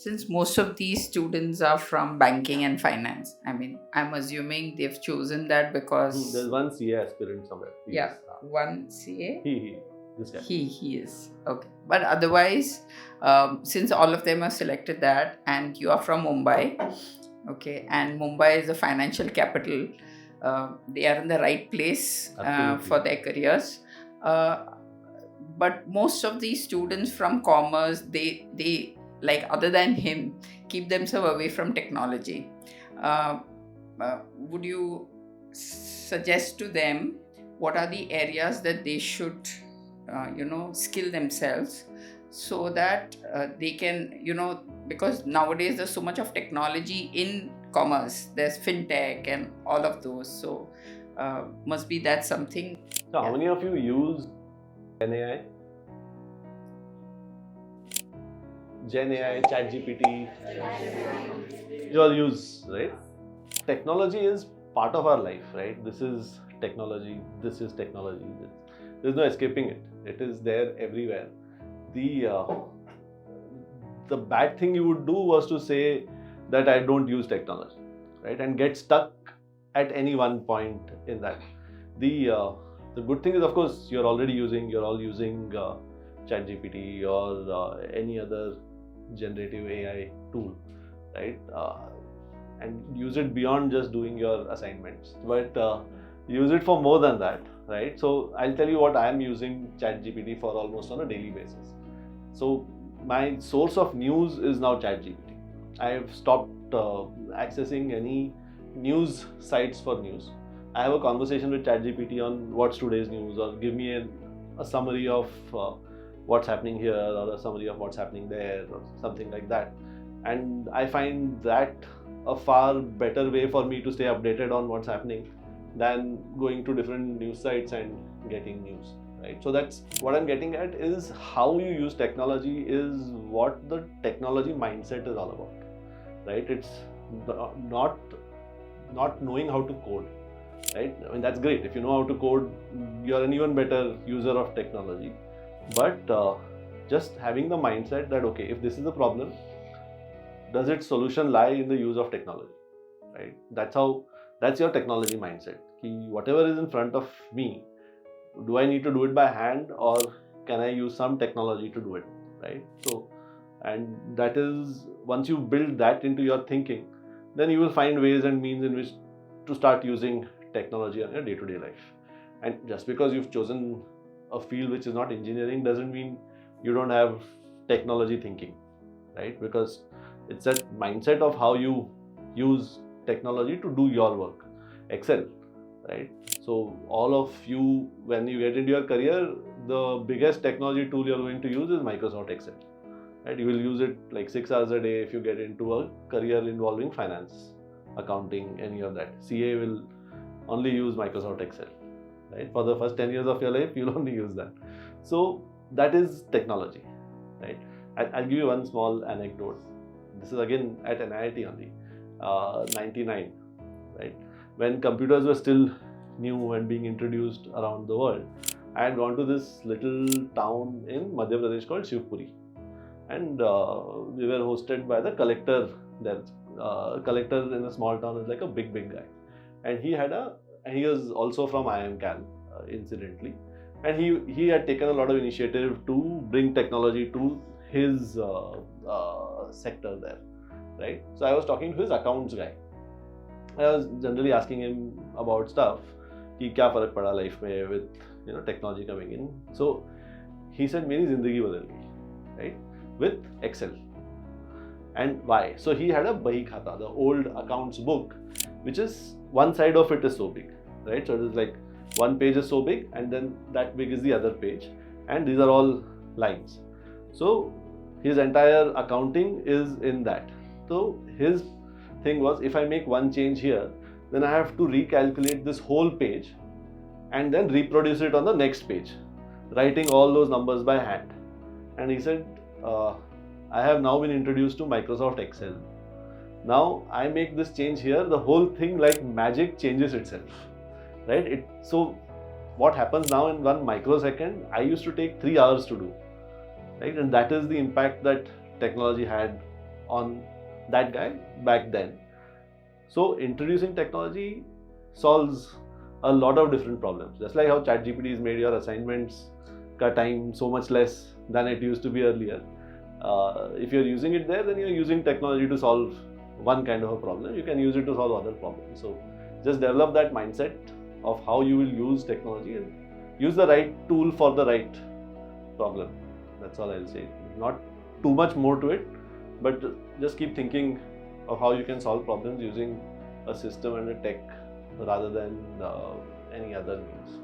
since most of these students are from banking and finance, I mean, I'm assuming they've chosen that because There's one CA aspirant somewhere. yeah, one CA. This guy. He is okay, but otherwise, since all of them have selected that, and you are from Mumbai, okay, and Mumbai is a financial capital, they are in the right place for their careers. But most of these students from commerce, they like, other than him, keep themselves away from technology. Would you suggest to them what are the areas that they should skill themselves, so that they can, because nowadays there's so much of technology in commerce, there's FinTech and all of those, so must be that something. So how many of you use NIIT? GenAI, ChatGPT, you all use, right? Technology is part of our life, right? This is technology, this is technology. There's no escaping it. It is there everywhere. The bad thing you would do was to say that I don't use technology, right? And get stuck at any one point in that. The good thing is, of course, you're all using ChatGPT or any other generative AI tool, right? And use it beyond just doing your assignments, but use it for more than that, right? So I'll tell you what I'm using ChatGPT for almost on a daily basis. So my source of news is now ChatGPT. I have stopped accessing any news sites for news. I have a conversation with ChatGPT on what's today's news, or give me a summary of what's happening here, or a summary of what's happening there, or something like that. And I find that a far better way for me to stay updated on what's happening than going to different news sites and getting news, right? So that's what I'm getting at, is how you use technology is what the technology mindset is all about, right? It's not knowing how to code, right? I mean, that's great. If you know how to code, you're an even better user of technology. But just having the mindset that, okay, if this is a problem, does its solution lie in the use of technology, right? That's your technology mindset. Whatever is in front of me, do I need to do it by hand, or can I use some technology to do it, right? So, and that is, once you build that into your thinking, then you will find ways and means in which to start using technology in your day-to-day life. And just because you've chosen a field which is not engineering doesn't mean you don't have technology thinking, right? Because it's that mindset of how you use technology to do your work. Excel, right? So all of you, when you get into your career, the biggest technology tool you're going to use is Microsoft Excel, right? You will use it like 6 hours a day if you get into a career involving finance, accounting, any of that. CA will only use Microsoft Excel, right? For the first 10 years of your life, you'll only use that. So that is technology, right? I'll give you one small anecdote. This is again at NIIT only, 99, right? When computers were still new and being introduced around the world, I had gone to this little town in Madhya Pradesh called Shivpuri, and we were hosted by the collector there. Collector in a small town is like a big guy, and he was also from IIM Cal, incidentally, and he had taken a lot of initiative to bring technology to his sector there, right? So I was talking to his accounts guy. I was generally asking him about stuff, कि क्या फर्क पड़ा life में with technology coming in. So he said मेरी जिंदगी बदल गई, right? With Excel. And why? So he had a bahi khata, the old accounts book, which is one side of it is so big, right? So it is like one page is so big, and then that big is the other page, and these are all lines. So his entire accounting is in that. So his thing was, if I make one change here, then I have to recalculate this whole page and then reproduce it on the next page, writing all those numbers by hand. And he said, I have now been introduced to Microsoft Excel. Now I make this change here, the whole thing like magic changes itself, right? So what happens now in 1 microsecond, I used to take 3 hours to do, right? And that is the impact that technology had on that guy back then. So introducing technology solves a lot of different problems. Just like how ChatGPT has made your assignments ka time so much less than it used to be earlier. If you're using it there, then you're using technology to solve one kind of a problem. You can use it to solve other problems. So just develop that mindset of how you will use technology and use the right tool for the right problem. That's all I'll say. Not too much more to it, but just keep thinking of how you can solve problems using a system and a tech rather than any other means.